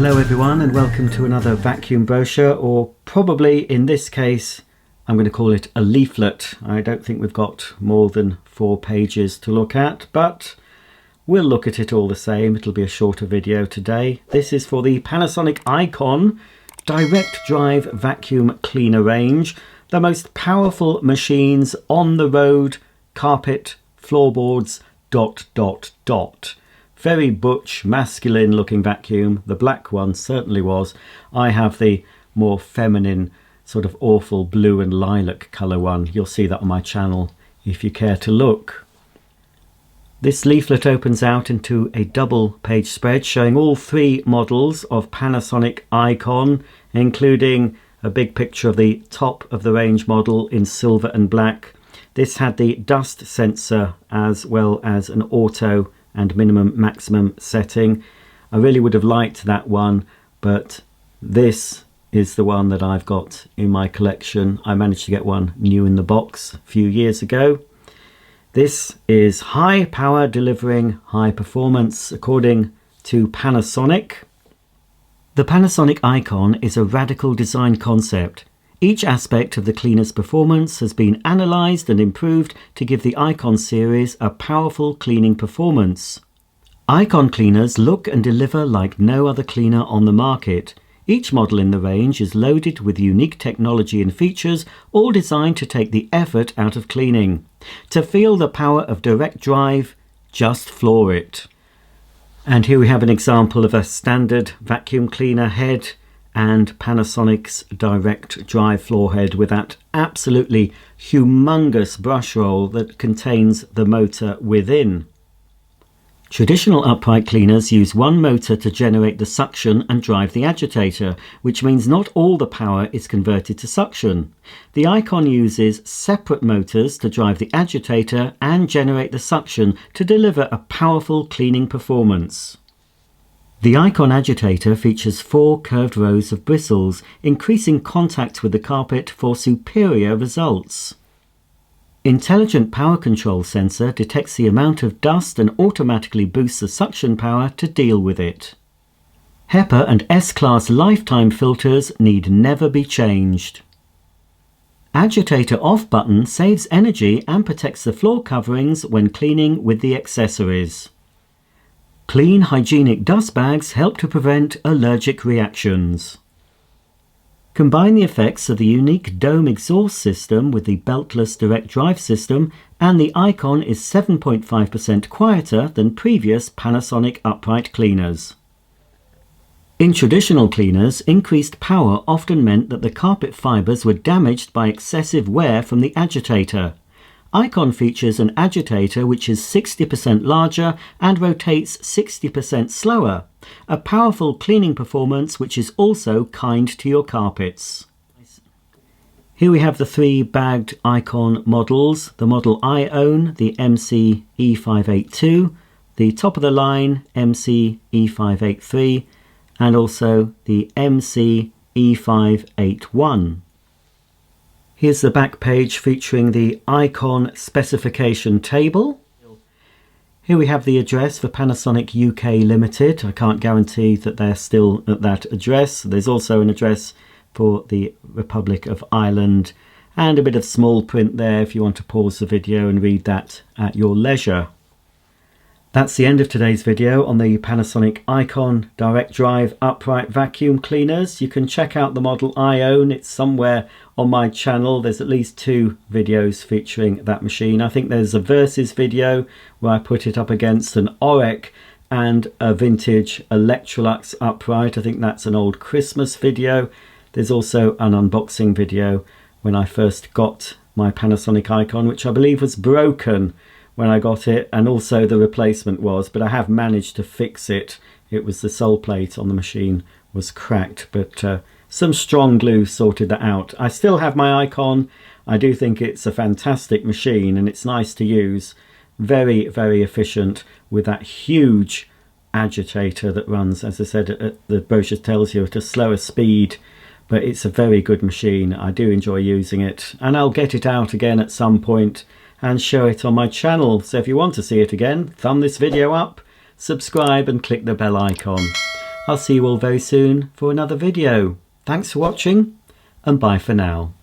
Hello everyone and welcome to another vacuum brochure, or probably in this case I'm going to call it a leaflet. I don't think we've got more than 4 pages to look at, but we'll look at it all the same. It'll be a shorter video today. This is for the Panasonic Icon direct drive vacuum cleaner range. The most powerful machines on the road, carpet, floorboards, ... Very butch, masculine looking vacuum. The black one certainly was. I have the more feminine, sort of awful blue and lilac colour one. You'll see that on my channel if you care to look. This leaflet opens out into a double page spread showing all 3 models of Panasonic Icon, including a big picture of the top of the range model in silver and black. This had the dust sensor as well as an auto and minimum maximum setting. I really would have liked that one, but this is the one that I've got in my collection. I managed to get one new in the box a few years ago. This is high power delivering high performance according to Panasonic. The Panasonic Icon is a radical design concept. Each aspect of the cleaner's performance has been analysed and improved to give the Icon series a powerful cleaning performance. Icon cleaners look and deliver like no other cleaner on the market. Each model in the range is loaded with unique technology and features, all designed to take the effort out of cleaning. To feel the power of direct drive, just floor it. And here we have an example of a standard vacuum cleaner head and Panasonic's direct drive floor head with that absolutely humongous brush roll that contains the motor within. Traditional upright cleaners use one motor to generate the suction and drive the agitator, which means not all the power is converted to suction. The Icon uses separate motors to drive the agitator and generate the suction to deliver a powerful cleaning performance. The Icon agitator features 4 curved rows of bristles, increasing contact with the carpet for superior results. Intelligent power control sensor detects the amount of dust and automatically boosts the suction power to deal with it. HEPA and S-Class lifetime filters need never be changed. Agitator off button saves energy and protects the floor coverings when cleaning with the accessories. Clean, hygienic dust bags help to prevent allergic reactions. Combine the effects of the unique dome exhaust system with the beltless direct drive system, and the Icon is 7.5% quieter than previous Panasonic upright cleaners. In traditional cleaners, increased power often meant that the carpet fibres were damaged by excessive wear from the agitator. Icon features an agitator which is 60% larger and rotates 60% slower, a powerful cleaning performance which is also kind to your carpets. Here we have the 3 bagged Icon models. The model I own, the MC E582, the top of the line MC E583, and also the MC E581. Here's the back page featuring the Icon specification table. Here we have the address for Panasonic UK Limited. I can't guarantee that they're still at that address. There's also an address for the Republic of Ireland and a bit of small print there if you want to pause the video and read that at your leisure. That's the end of today's video on the Panasonic Icon direct drive upright vacuum cleaners. You can check out the model I own. It's somewhere on my channel. There's at least 2 videos featuring that machine. I think there's a versus video where I put it up against an Orec and a vintage Electrolux upright. I think that's an old Christmas video. There's also an unboxing video when I first got my Panasonic Icon, which I believe was broken when I got it, and also the replacement was, but I have managed to fix it. It was the sole plate on the machine was cracked, but some strong glue sorted that out. I still have my Icon. I do think it's a fantastic machine and it's nice to use. Very, very efficient with that huge agitator that runs, as I said, the brochure tells you, at a slower speed, but it's a very good machine. I do enjoy using it, and I'll get it out again at some point and show it on my channel. So if you want to see it again, thumb this video up, subscribe and click the bell icon. I'll see you all very soon for another video. Thanks for watching and bye for now.